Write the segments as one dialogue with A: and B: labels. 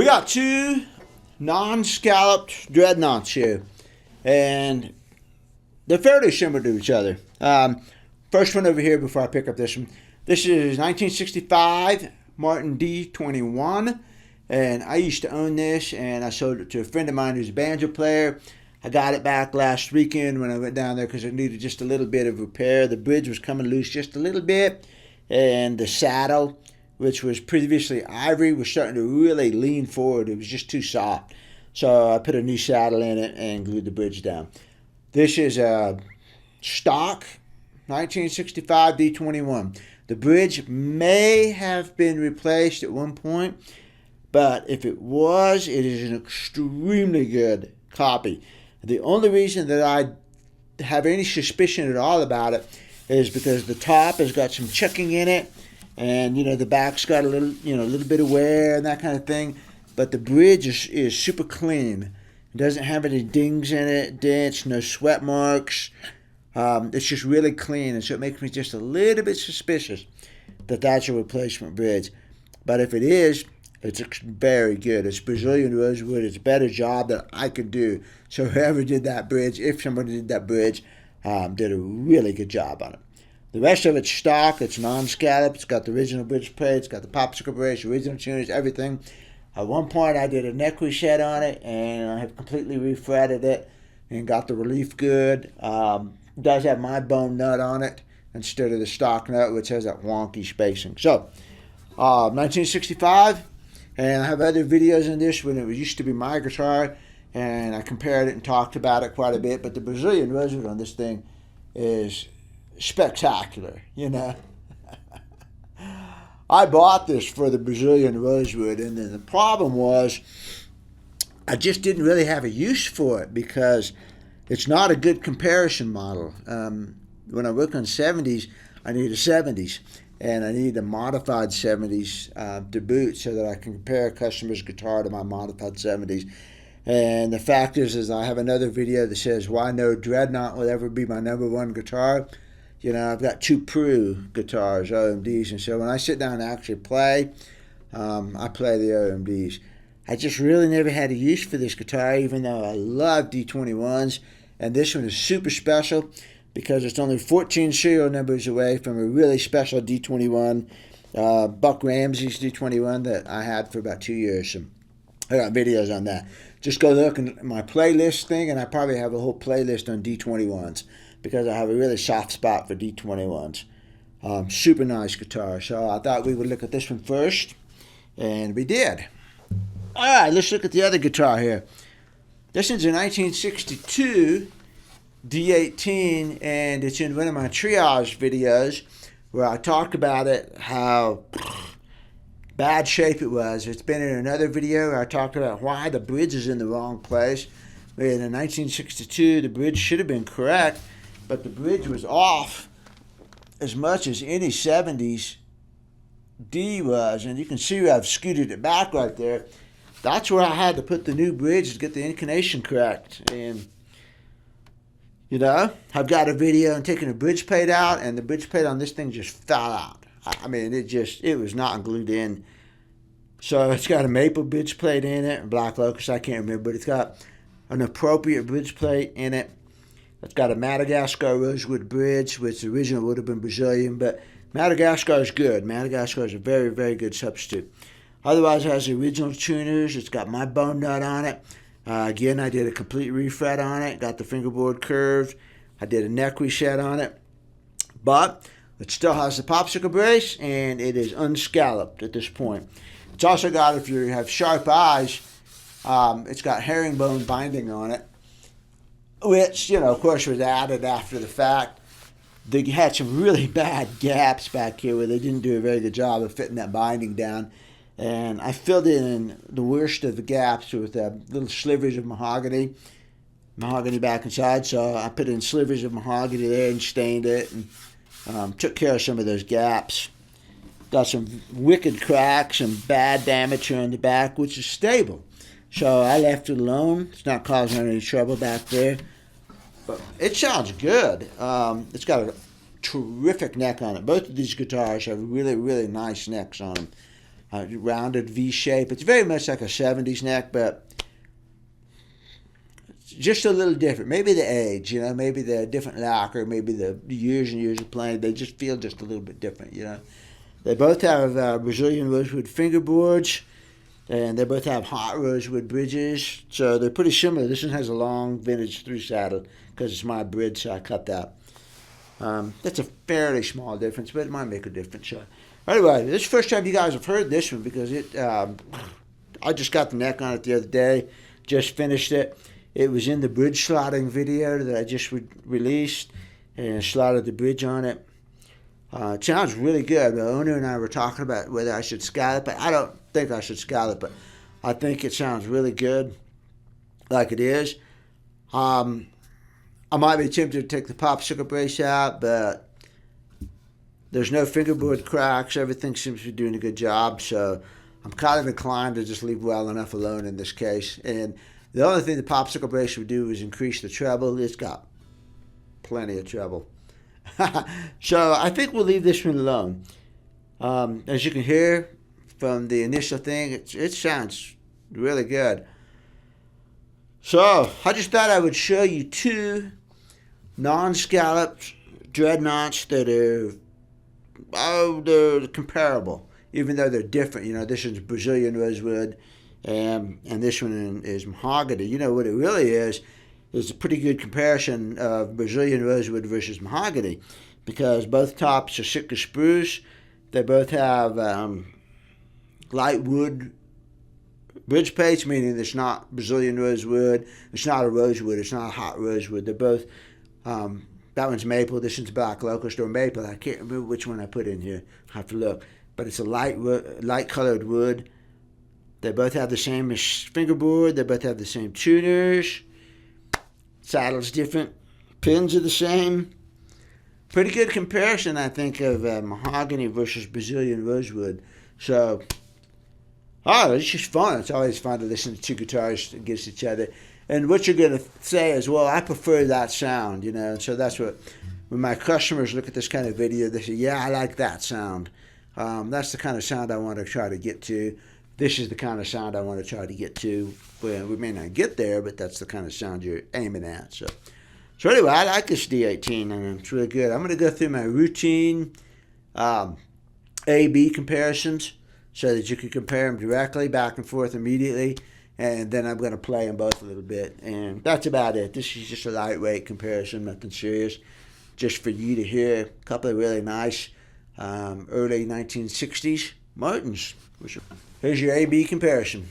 A: got two non-scalloped dreadnoughts here, and they're fairly similar to each other. First one over here before I pick up this one. This is 1965 Martin D21, and I used to own this, and I sold it to a friend of mine who's a banjo player. I got it back last weekend when I went down there because it needed just a little bit of repair. The bridge was coming loose just a little bit, and the saddle, which was previously ivory, was starting to really lean forward. It was just too soft. So I put a new saddle in it and glued the bridge down. This is a stock 1965 D21. The bridge may have been replaced at one point, but if it was, it is an extremely good copy. The only reason that I have any suspicion at all about it is because the top has got some chucking in it, and the back's got a little bit of wear and that kind of thing. But the bridge is super clean. It doesn't have any dings in it, dents, no sweat marks. It's just really clean, and so it makes me just a little bit suspicious that that's a replacement bridge. But if it is, it's very good. It's Brazilian rosewood. It's a better job than I could do. So whoever did that bridge, if somebody did that bridge, did a really good job on it. The rest of it's stock. It's non-scalloped. It's got the original bridge plate. It's got the popsicle brace, original tuners, everything. At one point, I did a neck reset on it, and I have completely refretted it and got the relief good. It does have my bone nut on it instead of the stock nut, which has that wonky spacing. So, 1965, and I have other videos on this when it used to be my guitar, and I compared it and talked about it quite a bit. But the Brazilian rosewood on this thing is spectacular, I bought this for the Brazilian rosewood, and then the problem was I just didn't really have a use for it because it's not a good comparison model. When I work on 70s, I need a 70s, and I need a modified 70s to boot so that I can compare a customer's guitar to my modified 70s. And the fact is I have another video that says why no dreadnought will ever be my number one guitar. I've got two Peru guitars, OMDs, and so when I sit down and actually play, I play the OMDs. I just really never had a use for this guitar, even though I love D21s, and this one is super special because it's only 14 serial numbers away from a really special D21, Buck Ramsey's D21 that I had for about 2 years. So I got videos on that. Just go look in my playlist thing, and I probably have a whole playlist on D21s because I have a really soft spot for D21s. Super nice guitar. So I thought we would look at this one first, and we did. All right, let's look at the other guitar here. This one's a 1962 D18, and it's in one of my triage videos where I talk about it, how bad shape it was. It's been in another video where I talked about why the bridge is in the wrong place. In 1962, the bridge should have been correct, but the bridge was off as much as any 70s D was, and you can see where I've scooted it back right there. That's where I had to put the new bridge to get the inclination correct. And, I've got a video on taking a bridge plate out, and the bridge plate on this thing just fell out. I mean, it was not glued in. So it's got a maple bridge plate in it, black locust, I can't remember, but it's got an appropriate bridge plate in it. It's got a Madagascar rosewood bridge, which the original would have been Brazilian, but Madagascar is good. Madagascar is a very, very good substitute. Otherwise, it has the original tuners. It's got my bone nut on it. Again, I did a complete refret on it. Got the fingerboard curved. I did a neck reset on it. But it still has the popsicle brace, and it is unscalloped at this point. It's also got, if you have sharp eyes, it's got herringbone binding on it, which, of course, was added after the fact. They had some really bad gaps back here where they didn't do a very good job of fitting that binding down. And I filled in the worst of the gaps with little slivers of mahogany back inside. So I put in slivers of mahogany there and stained it and took care of some of those gaps. Got some wicked cracks and bad damage here on the back, which is stable. So I left it alone. It's not causing any trouble back there. But it sounds good. It's got a terrific neck on it. Both of these guitars have really, really nice necks on them. rounded V shape. It's very much like a 70s neck, but just a little different. Maybe the age, maybe the different lacquer, maybe the years and years of playing. They just feel just a little bit different, They both have Brazilian rosewood fingerboards, and they both have hot rosewood bridges, so they're pretty similar. This one has a long vintage through saddle because it's my bridge, so I cut that. That's a fairly small difference, but it might make a difference. So anyway, this is the first time you guys have heard this one because I just got the neck on it the other day, just finished it. It was in the bridge slotting video that I just released, and slotted the bridge on it. It sounds really good. The owner and I were talking about whether I should scallop it. I don't think I should scallop it. I think it sounds really good, like it is. I might be tempted to take the popsicle brace out, but there's no fingerboard cracks. Everything seems to be doing a good job, so I'm kind of inclined to just leave well enough alone in this case. And the only thing the popsicle brace would do is increase the treble. It's got plenty of treble. So I think we'll leave this one alone. As you can hear from the initial thing, it sounds really good. So I just thought I would show you two non-scalloped dreadnoughts that they're comparable, even though they're different. This one's Brazilian rosewood, and this one is mahogany. What it really is a pretty good comparison of Brazilian rosewood versus mahogany, because both tops are Sitka spruce. They both have light wood bridge plates, meaning it's not Brazilian rosewood, it's not a rosewood, it's not a hot rosewood. They're both, that one's maple, this one's black locust or maple. I can't remember which one I put in here. I have to look. But it's a light colored wood. They both have the same fingerboard. They both have the same tuners. Saddle's different. Pins are the same. Pretty good comparison, I think, of mahogany versus Brazilian rosewood. So, it's just fun. It's always fun to listen to two guitars against each other. And what you're going to say is, well, I prefer that sound, And so that's what, when my customers look at this kind of video, they say, yeah, I like that sound. That's the kind of sound I want to try to get to. This is the kind of sound I want to try to get to. Well, we may not get there, but that's the kind of sound you're aiming at. So anyway, I like this D18, and it's really good. I'm going to go through my routine A-B comparisons so that you can compare them directly, back and forth immediately, and then I'm going to play them both a little bit. And that's about it. This is just a lightweight comparison, nothing serious, just for you to hear a couple of really nice early 1960s Martins. Here's your A-B comparison.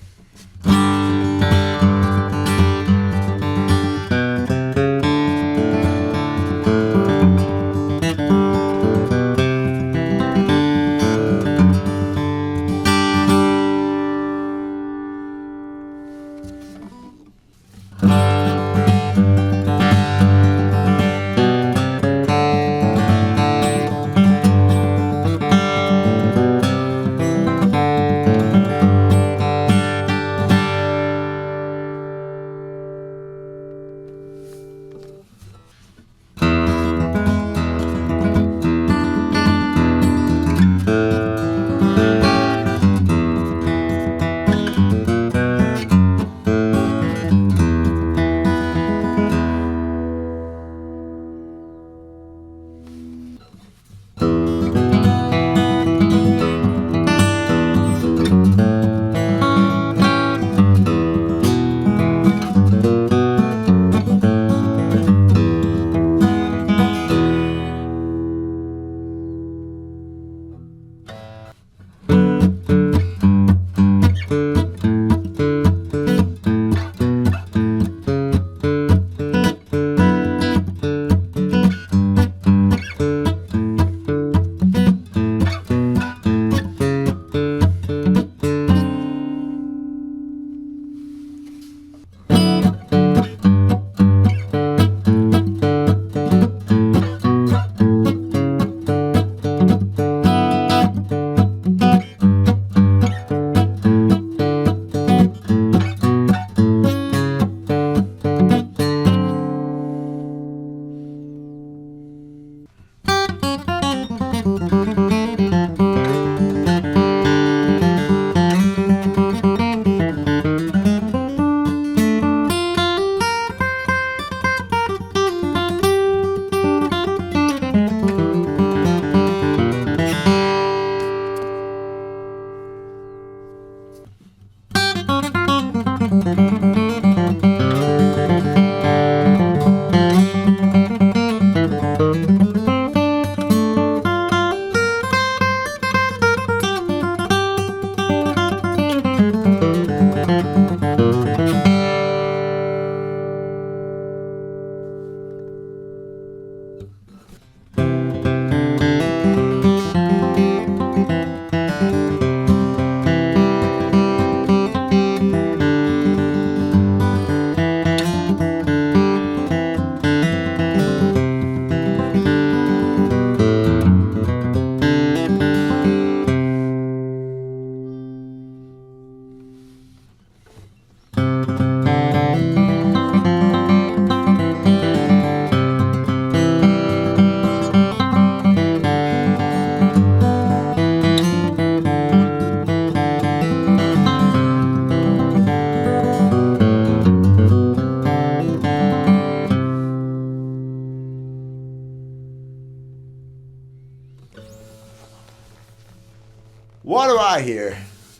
A: do I hear?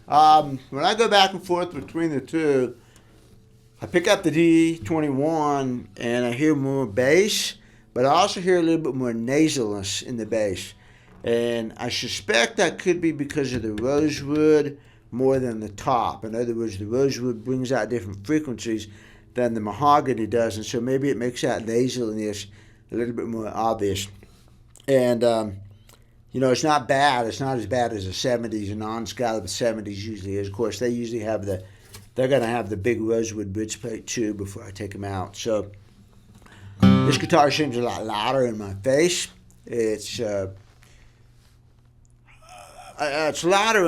A: When I go back and forth between the two, I pick up the D21 and I hear more bass, but I also hear a little bit more nasalness in the bass. And I suspect that could be because of the rosewood more than the top. In other words, the rosewood brings out different frequencies than the mahogany does, and so maybe it makes that nasalness a little bit more obvious. And, it's not bad. It's not as bad as the 70s, and non-scalloped 70s usually is. Of course, they usually have they're going to have the big rosewood bridge plate too before I take them out. So this guitar seems a lot louder in my face. It's louder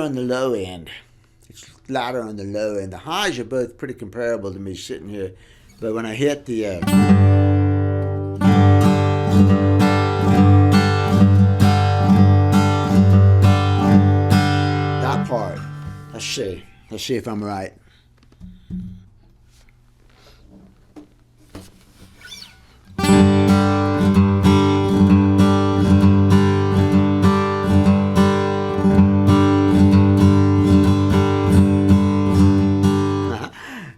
A: on the low end. It's louder on the low end. The highs are both pretty comparable to me sitting here. But when I hit the... that part. Let's see. Let's see if I'm right.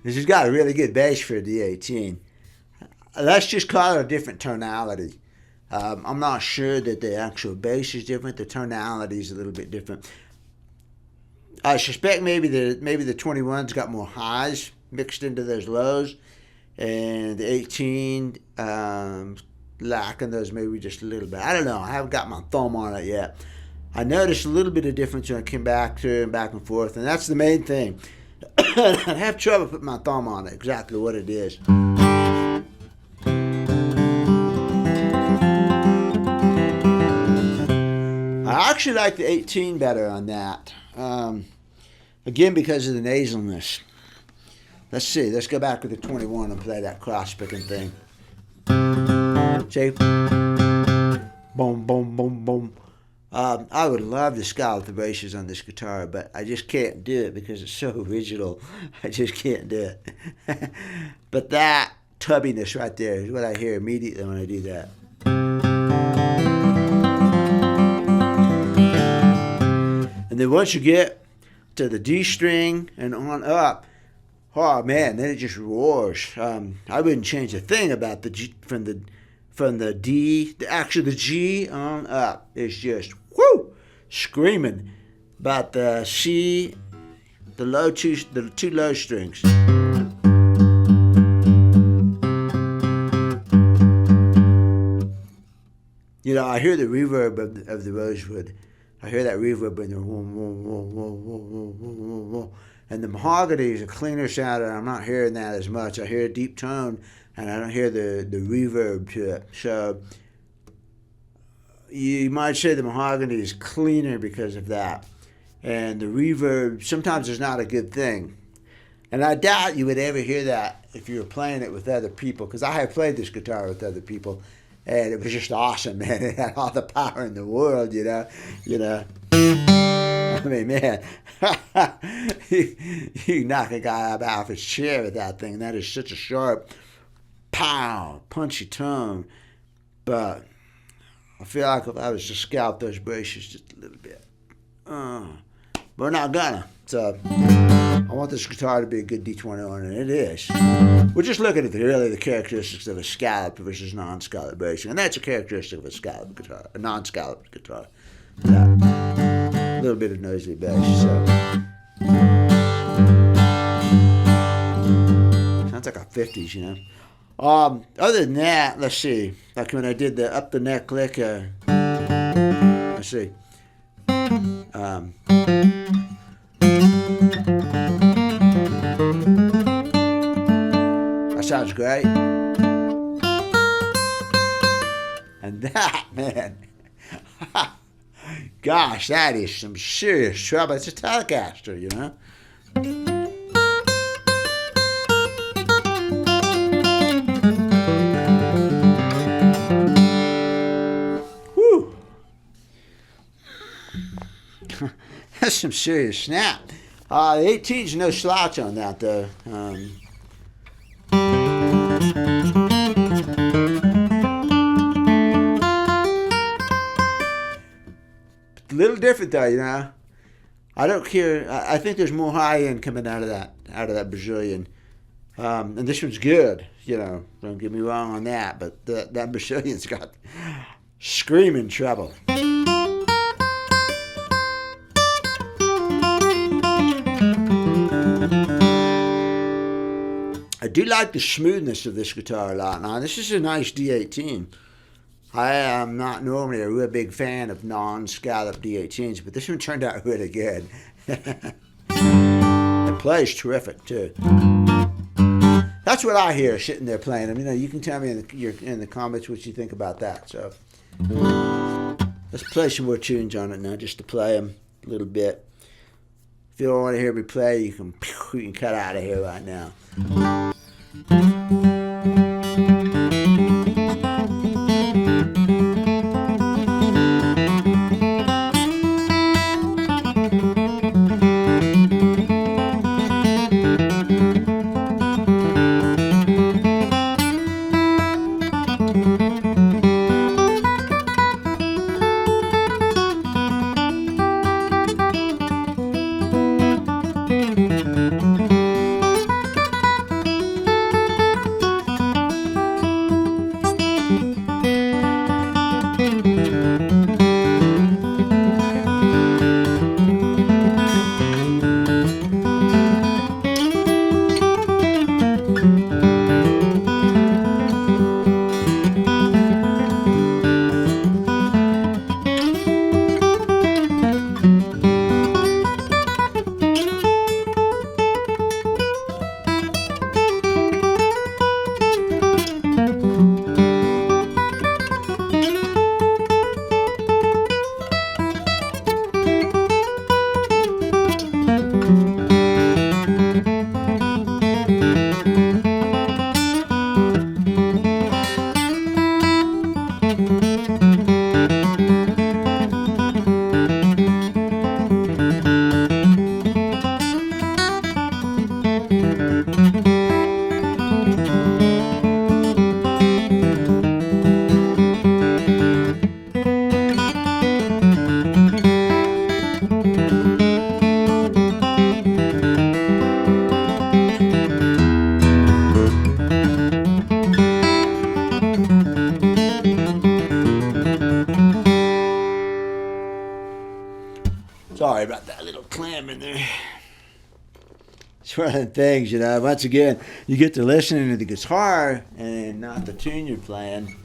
A: This has got a really good bass for a D18. Let's just call it a different tonality. I'm not sure that the actual bass is different. The tonality is a little bit different. I suspect maybe the 21's got more highs mixed into those lows, and the 18 lacking those maybe just a little bit. I don't know. I haven't got my thumb on it yet. I noticed a little bit of difference when I came back to and back and forth, and that's the main thing. I have trouble putting my thumb on it, exactly what it is. I actually like the 18 better on that. Again, because of the nasalness. Let's see. Let's go back to the 21 and play that cross-picking thing. See? Boom, boom, boom, boom. I would love to scallop the braces on this guitar, but I just can't do it because it's so original. I just can't do it. But that tubbiness right there is what I hear immediately when I do that. And then once you get to the D string and on up, oh man, then it just roars. I wouldn't change a thing about the G, from the D, actually the G on up is just whoo, screaming. But the C, the two low strings. I hear the reverb of the rosewood. I hear that reverb in there, and the mahogany is a cleaner sound, and I'm not hearing that as much. I hear a deep tone, and I don't hear the reverb to it. So you might say the mahogany is cleaner because of that, and the reverb sometimes is not a good thing. And I doubt you would ever hear that if you were playing it with other people, because I have played this guitar with other people. And it was just awesome, man. It had all the power in the world, I mean, man, you knock a guy up off his chair with that thing. That is such a sharp, pow, punchy tone. But I feel like if I was to scalp those braces just a little bit, but we're not gonna. So I want this guitar to be a good D21, and it is. We're just looking at the characteristics of a scallop versus non-scalloped bracing, and that's a characteristic of a scalloped guitar, a non-scalloped guitar. Yeah. A little bit of noisy bass. So sounds like a 50s, Other than that, let's see. Like when I did the up the neck lick. Let's see. That sounds great. And that, man, gosh, that is some serious trouble. It's a Telecaster, Whew. That's some serious snap. The 18's no slouch on that, though. A little different, though, I don't care. I think there's more high end coming out of that Brazilian. And this one's good. Don't get me wrong on that. But that Brazilian's got screaming treble. I do like the smoothness of this guitar a lot. Now, this is a nice D18. I am not normally a real big fan of non-scalloped D18s, but this one turned out really good. It plays terrific, too. That's what I hear sitting there playing them. You can tell me in the comments what you think about that. So let's play some more tunes on it now, just to play them a little bit. If you don't want to hear me play, you can cut out of here right now. Sorry about that little clam in there. It's one of the things, once again, you get to listening to the guitar and not the tune you're playing.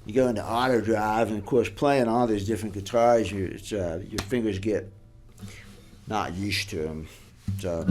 A: You go into auto drive, and of course, playing all these different guitars, your fingers get not used to them. So.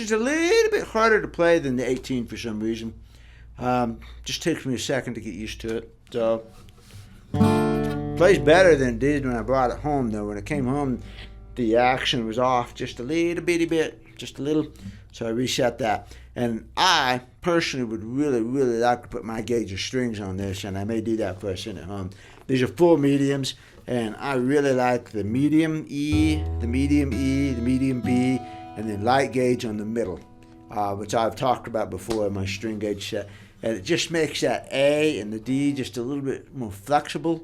A: is a little bit harder to play than the 18 for some reason. Just takes me a second to get used to it. So, plays better than it did when I brought it home, though. When it came home, the action was off just a little bitty bit, just a little. So I reset that. And I personally would really, really like to put my gauge of strings on this, and I may do that before I send it home. These are full mediums, and I really like the medium E, the medium E, the medium B, and then light gauge on the middle, which I've talked about before in my string gauge set. And it just makes that A and the D just a little bit more flexible.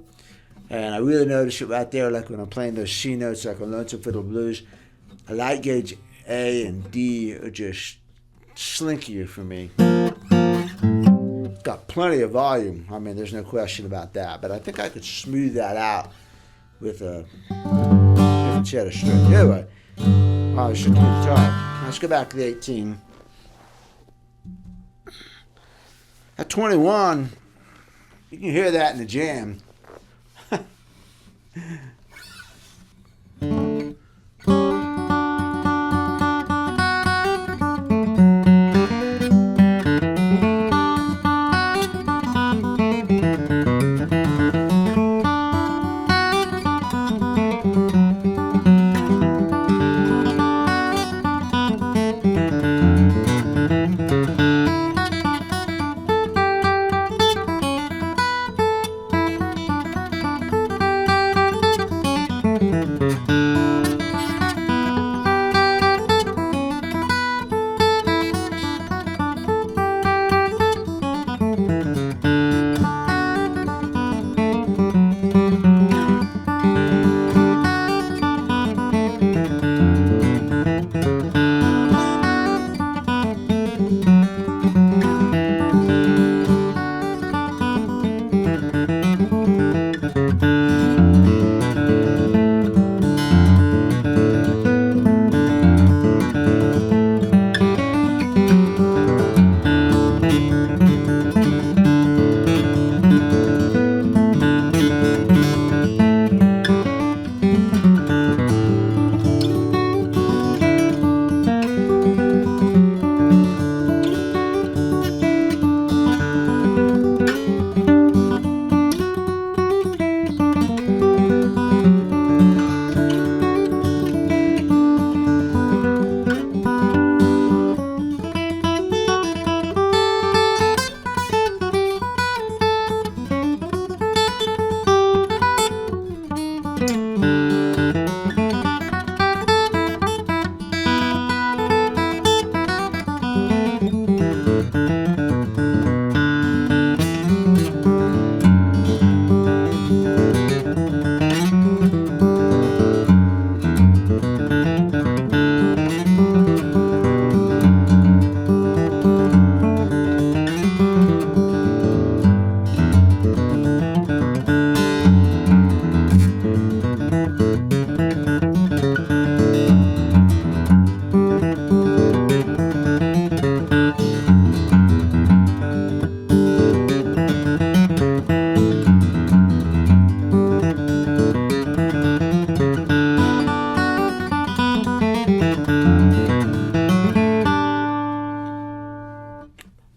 A: And I really notice it right there, like when I'm playing those C notes, like on Lonesome Fiddle Blues. A light gauge A and D are just slinkier for me. It's got plenty of volume. I mean, there's no question about that. But I think I could smooth that out with a different set of strings. Anyway, I should do the guitar. Let's go back to the 18. At 21, you can hear that in the jam.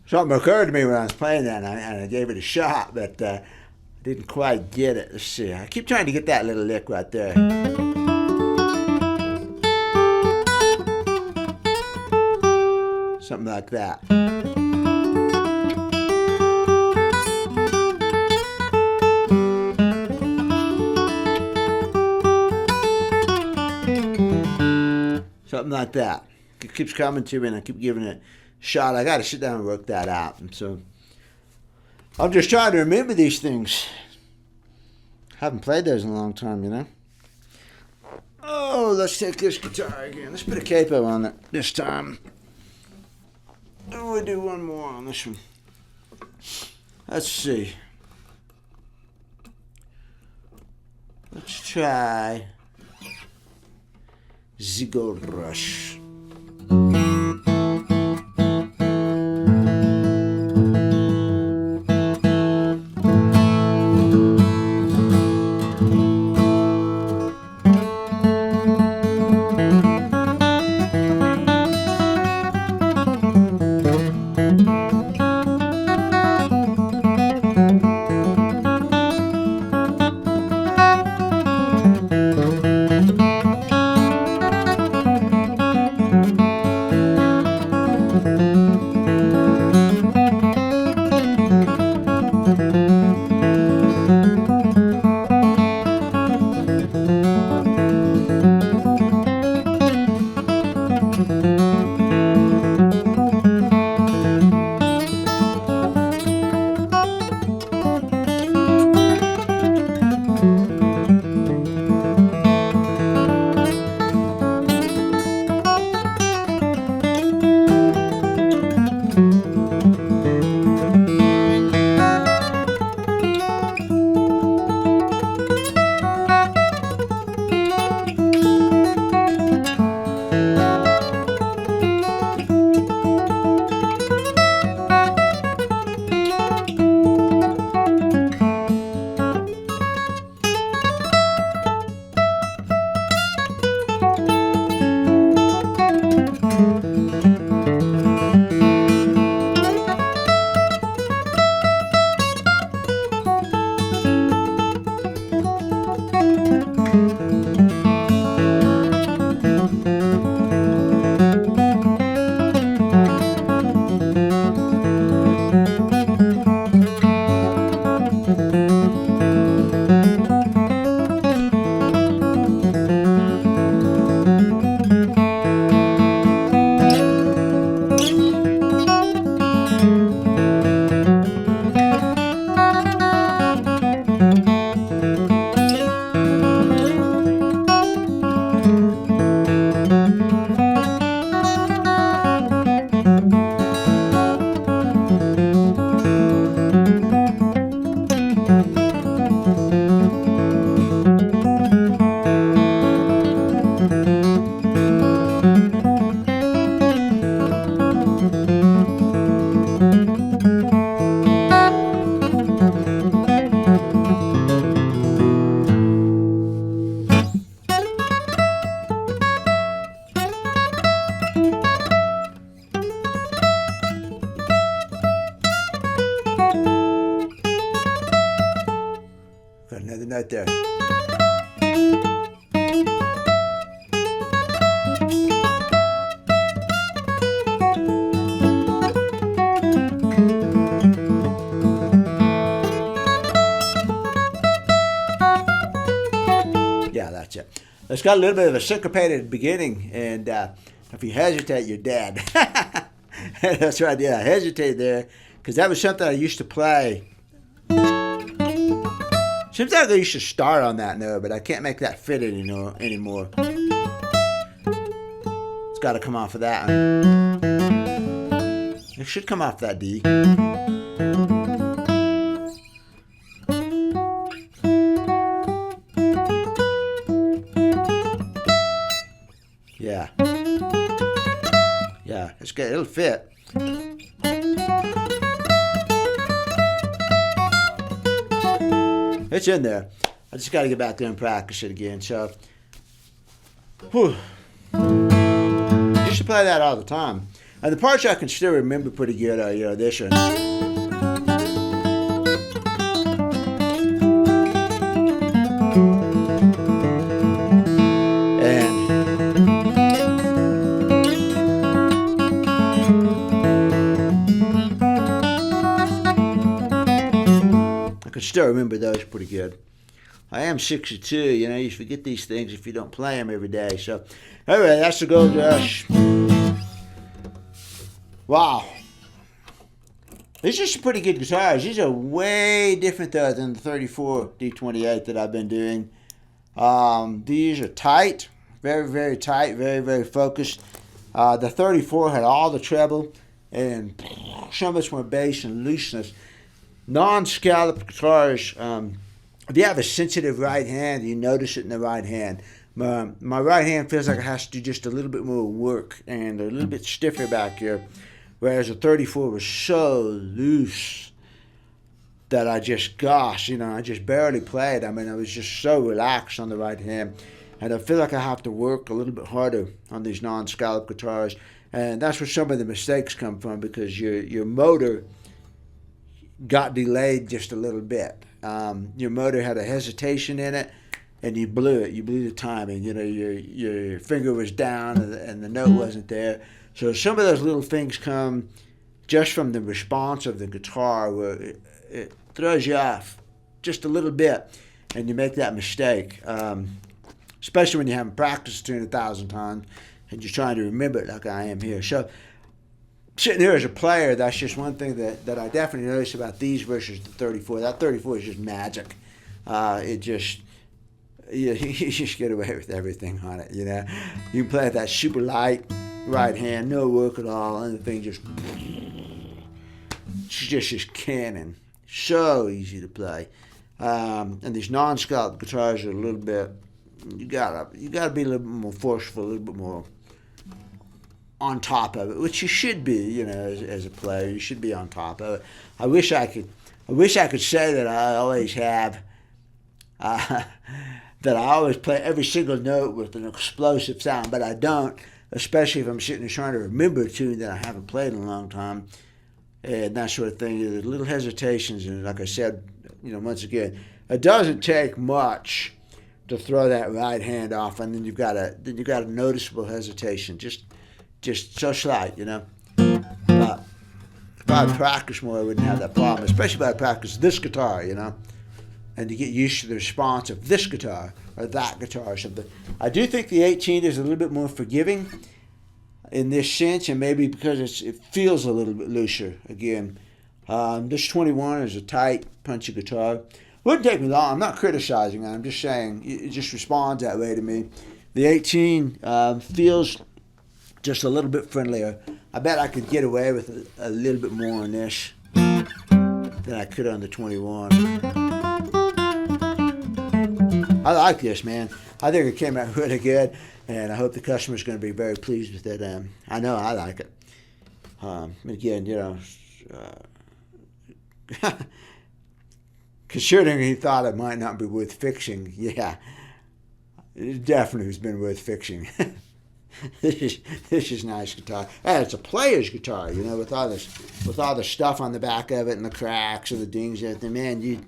A: Something occurred to me when I was playing that, and I gave it a shot, but didn't quite get it. Let's see. I keep trying to get that little lick right there. Something like that. Something like that. It keeps coming to me, and I keep giving it a shot. I got to sit down and work that out. And so I'm just trying to remember these things. Haven't played those in a long time, you know. Oh, let's take this guitar again. Let's put a capo on it this time. Oh, we'll do one more on this one. Let's see. Let's try The Gold Rush. note there. Yeah, that's it. It's got a little bit of a syncopated beginning, and if you hesitate, you're dead. That's right, yeah, I hesitated there, because that was something I used to play. Seems like I used to start on that note, but I can't make that fit anymore. It's got to come off of that one. It should come off that D. Yeah. Yeah, it's good. It'll fit. It's in there. I just got to get back there and practice it again. So, whew. Used to play that all the time. And the parts I can still remember pretty good are, this one. I still remember those pretty good. I am 62, you forget these things if you don't play them every day. So, anyway, that's the Gold Rush. Wow. These are some pretty good guitars. These are way different, though, than the 34 D28 that I've been doing. These are tight, very, very tight, very, very focused. The 34 had all the treble and so much more bass and looseness. Non-scalloped guitars, if you have a sensitive right hand, you notice it in the right hand. My right hand feels like it has to do just a little bit more work and a little bit stiffer back here, whereas the 34 was so loose that I just barely played. I was just so relaxed on the right hand, and I feel like I have to work a little bit harder on these non-scalloped guitars, and that's where some of the mistakes come from, because your motor got delayed just a little bit. Your motor had a hesitation in it, and you blew it. You blew the timing. Your finger was down, and the note wasn't there. So some of those little things come just from the response of the guitar, where it throws you off just a little bit, and you make that mistake. Especially when you haven't practiced it 1,000 times, and you're trying to remember it like I am here. So, sitting here as a player, that's just one thing that I definitely notice about these versus the 34. That 34 is just magic. You just get away with everything on it, You can play with that super light right hand, no work at all, and the thing just cannon. So easy to play. And these non-scalloped guitars are a little bit, you gotta be a little bit more forceful, a little bit more on top of it, which you should be, as a player. You should be on top of it. I wish I could say that I always have, that I always play every single note with an explosive sound, but I don't, especially if I'm sitting there trying to remember a tune that I haven't played in a long time, and that sort of thing. There's little hesitations, and like I said, once again, it doesn't take much to throw that right hand off, and then you've got a noticeable hesitation, just so slight, But if I practice more, I wouldn't have that problem, especially if I practice this guitar, and you get used to the response of this guitar or that guitar or something. I do think the 18 is a little bit more forgiving in this sense, and maybe because it feels a little bit looser again. This 21 is a tight, punchy guitar. Wouldn't take me long. I'm not criticizing it. I'm just saying it just responds that way to me. The 18 feels just a little bit friendlier. I bet I could get away with a little bit more on this than I could on the 21. I like this, man. I think it came out really good, and I hope the customer's going to be very pleased with it. I know I like it. Again, considering he thought it might not be worth fixing, yeah, it definitely has been worth fixing. This is nice guitar. And it's a player's guitar, with all the stuff on the back of it and the cracks and the dings and everything. Man, you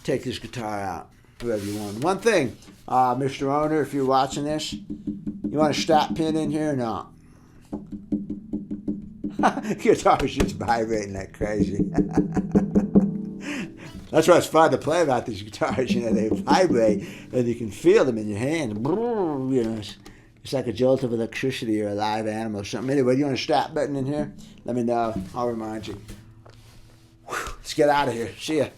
A: take this guitar out, whoever you want. One thing, Mr. Owner, if you're watching this, you want a strap pin in here or not? Guitar's just vibrating like crazy. That's why it's fun to play about these guitars. You know, they vibrate and you can feel them in your hand. You know, it's like a jolt of electricity or a live animal or something. Anyway, you want a strap button in here? Let me know. I'll remind you. Whew, let's get out of here. See ya.